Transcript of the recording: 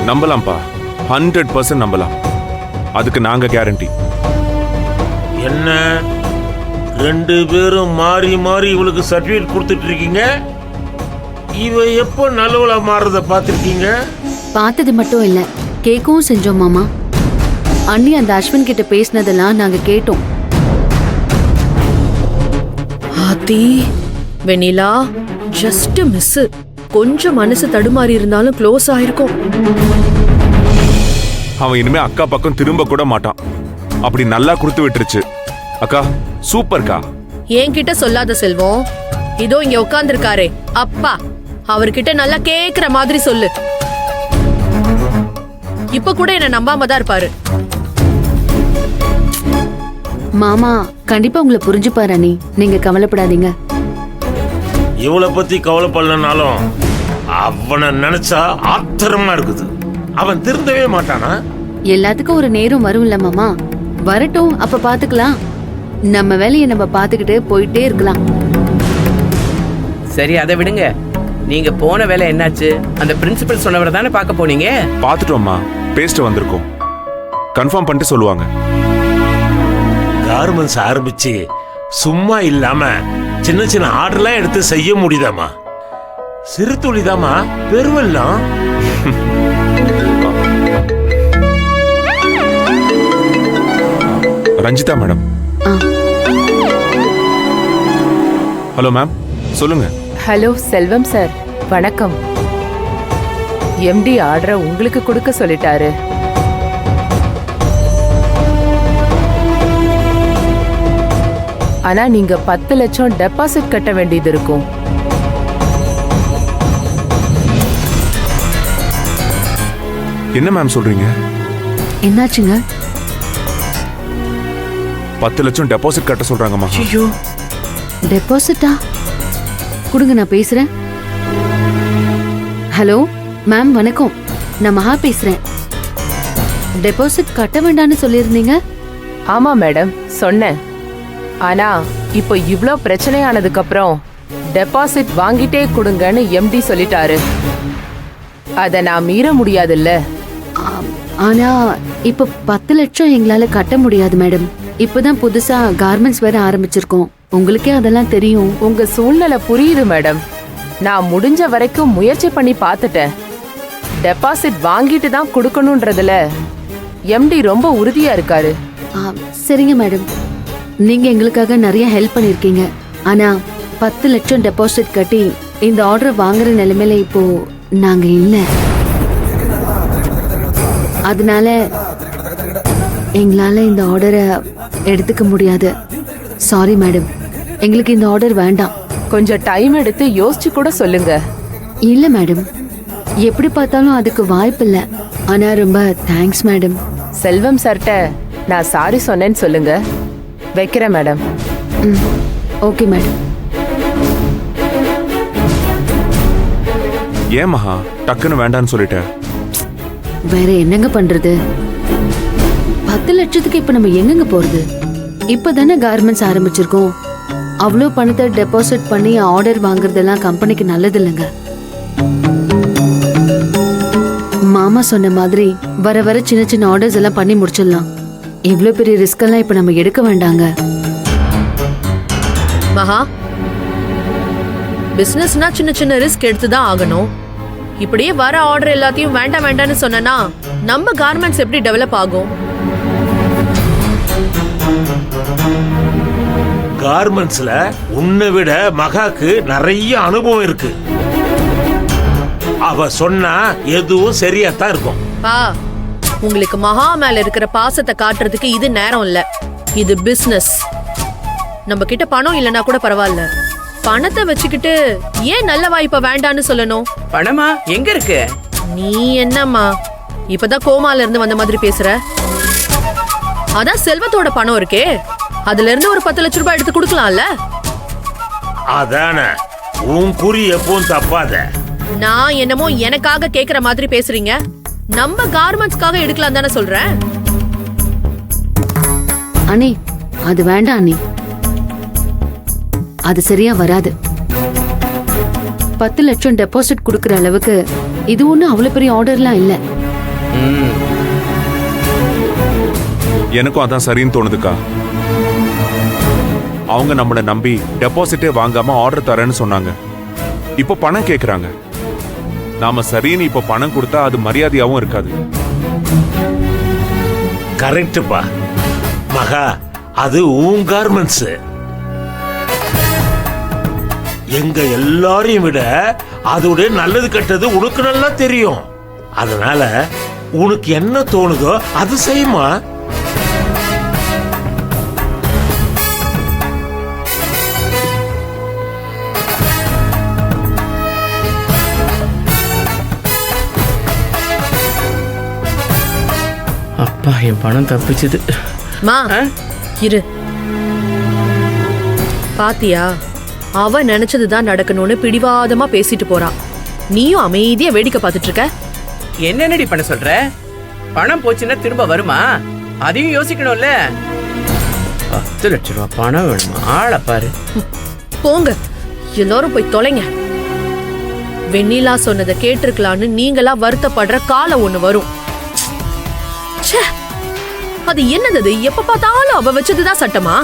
நம்பலாம்ப்பா, 100% நம்பலாம். அதுக்கு நாங்க கேரண்டி. என்ன ரெண்டு பேரும் மாறி மாறி இவளுக்கு சர்டிபிகேட் கொடுத்துட்டு இருக்கீங்க? இவ எப்போ நல்லவளா மாறுறத பார்த்துருக்கீங்க? பார்த்தது மட்டும் இல்ல, கேட்கவும் செஞ்சோம் மாமா. அண்ணி அந்த அஸ்வின் கிட்ட பேசினதெல்லாம் நாங்க கேட்டோம். ஆத்தி, வெண்ணிலா ஜஸ்ட் மிஸ். கொஞ்சம் மனசு தடுமாறி இருந்தாலும் க்ளோஸ் ஆயிருக்கும். அவன் இனிமே அக்கா பக்கம் திரும்ப கூட மாட்டான். அப்படி நல்லா கொடுத்து விட்டுருச்சு. அக்கா சூப்பர்க்கா. என்கிட்ட சொல்லாத செல்வம். இதோ இங்க உட்கார்ந்திருக்காரே அப்பா, அவர்கிட்ட நல்லா கேக்குற மாதிரி சொல்லு. இப்ப கூட என்ன நம்பாம தான் இருப்பாரு. மாமா கண்டிப்பா உங்களை புரிஞ்சுப்பாரு அண்ணி, நீங்க கவலைப்படாதீங்க. இவளை பத்தி கவலைப்படலனாலும் அவனை நினைச்சா ஆத்திரமா இருக்குது. அவன் திருந்தவே மாட்டானா? எல்லாத்துக்கும் ஒரு நேரம் வரும்ல மாமா. வரட்டும், அப்ப பாத்துக்கலாம். நம்ம வேலையை நம்ம பாத்துக்கிட்டு போயிட்டே இருக்கலாம். சரி, அதை விடுங்க. நீங்க போன வேலை என்னாச்சு? அந்த பிரின்சிபல் சொன்னவரை தானே பார்க்க போனீங்க? பார்த்துட்டோம்மா, பேசிட்டு வந்திருக்கோம். கன்ஃபார்ம் பண்ணிட்டு சொல்லுவாங்க. கார்மெண்ட்ஸ் ஆரம்பிச்சு சும்மா இல்லாம சின்ன சின்ன ஆர்டர்லாம் எடுத்து செய்ய முடியுதாமா? சிறு துளிதாமா பெருவெல்லாம். ரஞ்சிதா மேடம். ஹலோ மேம், சொல்லுங்க. ஹலோ செல்வம் சார், வணக்கம். எம்டி ஆர்டரை உங்களுக்கு கொடுக்க சொல்லிட்டாரு. ஆனா நீங்க 10 லட்சம் டெபாசிட் கட்ட வேண்டியது இருக்கும். என்ன மேம் சொல்றீங்க? என்னாச்சுங்க? 10 லட்சம் டெபாசிட் கட்ட சொல்றாங்கம்மா. ஐயோ, டெபாசிட்டா? கொடுங்க, நான் பேசுறேன். ஹலோ மேம், வணக்கம். நான் மகா பேசுறேன். டெபாசிட் கட்ட வேண்டாம்னு சொல்லியிருந்தீங்க. ஆமா மேடம், சொன்னேன். ஆனா இப்போ இவ்ளோ பிரச்சனையானதுக்கு அப்புறம் டெபாசிட் வாங்கிட்டே கொடுங்கன்னு எம்டி சொல்லிட்டாரு. அத நான் மீற முடியாதுல்ல. ஆனா இப்ப 10 லட்சம் எங்களால கட்ட முடியாது மேடம். இப்பதான் புதுசா கார்மெண்ட்ஸ் வேற ஆரம்பிச்சிருக்கோம். உங்களுக்கே அதெல்லாம் தெரியும். உங்க சூழ்நிலை புரியுது மேடம். நான் முடிஞ்ச வரைக்கும் முயற்சி பண்ணி பார்த்துட்டேன். டெபாசிட் வாங்கிட்டு தான் கொடுக்கணும்ன்றதுல எம்டி ரொம்ப உறுதியா இருக்காரு. சரிங்க மேடம், நீங்க எங்களுக்காக நிறைய ஹெல்ப் பண்ணிருக்கீங்க. ஆனா 10 லட்சம் டெபாசிட் கட்டி இந்த ஆர்டர் வாங்குற நிலைமையில இப்போ நாங்க இல்ல. அதனால எங்களால இந்த ஆர்டரை எடுத்துக்க முடியாது. சாரி மேடம், எங்களுக்கு இந்த ஆர்டர் வேண்டாம். கொஞ்சம் டைம் எடுத்து யோசிச்சு கூட சொல்லுங்க. இல்ல மேடம், எப்படி பார்த்தாலும் அதுக்கு வாய்ப்பு இல்ல. ஆனா ரொம்ப தேங்க்ஸ் மேடம். செல்வம் சார்ட்ட நான் சாரி சொன்னேன்னு சொல்லுங்க. வைக்கிறேன் மேடம். Okay madam. ஏன் மகா டக்குன்னு வேண்டான்னு சொல்லிட்டேன்? வேற என்னங்க பண்றது? 10 லட்சத்துக்கு இப்ப நம்ம எங்கங்க போறது? இப்பதானே கார்மெண்ட்ஸ் ஆரம்பிச்சிருக்கோம். அவ்வளோ பணத்தை டெபாசிட் பண்ணி ஆர்டர் வாங்குறதெல்லாம் கம்பெனிக்கு நல்லது இல்லைங்க. மாமா சொன்ன மாதிரி வர வர சின்ன சின்ன ஆர்டர்ஸ் எல்லாம் பண்ணி முடிச்சிடலாம். இவ்ளோ பெரிய ரிஸ்க் எல்லாம் இப்ப நம்ம எடுக்க வேண்டாங்க. மகா, பிசினஸ்னா சின்ன சின்ன ரிஸ்க் எடுத்துதான் ஆகணும். இப்படியே வர ஆர்டர் எல்லாத்தையும் வேண்டாம் வேண்டாம்னு சொன்னா நம்ம கார்மெண்ட்ஸ் எப்படி டெவலப் ஆகும்? கார்மெண்ட்ஸ்ல உன்னை விட மகாக்கு நிறைய அனுபவம் இருக்கு. அவ சொன்னா எதுவும் சரியாத்தான் இருக்கும். பா, உங்களுக்கு மகா மேல இருக்கிற பாசத்தை காட்டுறதுக்கு இது நேரம் இல்ல. இது பிசினஸ். நம்ம கிட்ட பணம் இல்லனா கூட பரவாயில்ல. பணத்தை வச்சுக்கிட்டு ஏன் நல்ல வாய்ப்பை வேண்டான்னு சொல்லணும்? பணமா எங்க இருக்கு? நீ என்னம்மா இப்பதான் கோமால இருந்து வந்த மாதிரி பேசுற? அதான் செல்வத்தோட பணம் இருக்கே, அதுல இருந்து ஒரு 10 லட்சம் ரூபாய் எடுத்து கொடுக்கலாம்ல. அதானே உன் குறி எப்பவும் தப்பாத. நான் என்னமோ எனக்காக கேக்குற மாதிரி பேசுறீங்க. நம்ம கார்மெண்ட்ஸ்க்காக எடுக்கலாம் தானே சொல்றேன். அண்ணி, அது வேண்டாம் அண்ணி. அது சரியா வராது. 10 லட்சம் டெபாசிட் கொடுக்கற அளவுக்கு இது ஒண்ணு அவ்வளவு பெரிய ஆர்டர்லாம் இல்ல. ம். எனக்கும் அதான் சரின்னு தோணுதுக்கா. அவங்க நம்மளை நம்பி டெபாசிட்டே வாங்காம ஆர்டர் தரேன்னு சொன்னாங்க. இப்போ பணம் கேக்குறாங்க. நாம சரின்னு இப்போ பணம் கொடுத்தா அது மரியாதையாவும் இருக்காது. கரெக்டுப்பா மகா, அது உன் கார்மெண்ட்ஸ். எங்க எல்லாரையும் விட அதோட நல்லது கெட்டது உனக்கு நல்லா தெரியும். அதனால உனக்கு என்ன தோணுதோ அது செய்யுமா. அப்பா, என் பணம் தப்பிச்சது. மா ஆ? இரு. பாத்தியா, அவ நினைச்சதுதான் நடக்கணும்னு பிடிவாதமா பேசிட்டு போறா. நீயும் அமைதியா வேடிக்கை பார்த்துட்டு இருக்க. என்னடி பண்ண சொல்ற? பணம் போச்சுன்னா திரும்ப வருமா? அதையும் யோசிக்கணும்ல. 10 லட்சம் ரூபாய் பணம் வேணுமா? ஆளை பாரு. போங்க, எல்லாரும் போய் தொலைங்க. வெண்ணிலா சொன்னதை கேட்டிருக்கலான்னு நீங்களா வருத்தப்படுற காலம் ஒண்ணு வரும். ச்சே, அது என்னது? எப்ப பார்த்தாலும் அவ வச்சதுதான் சட்டமா?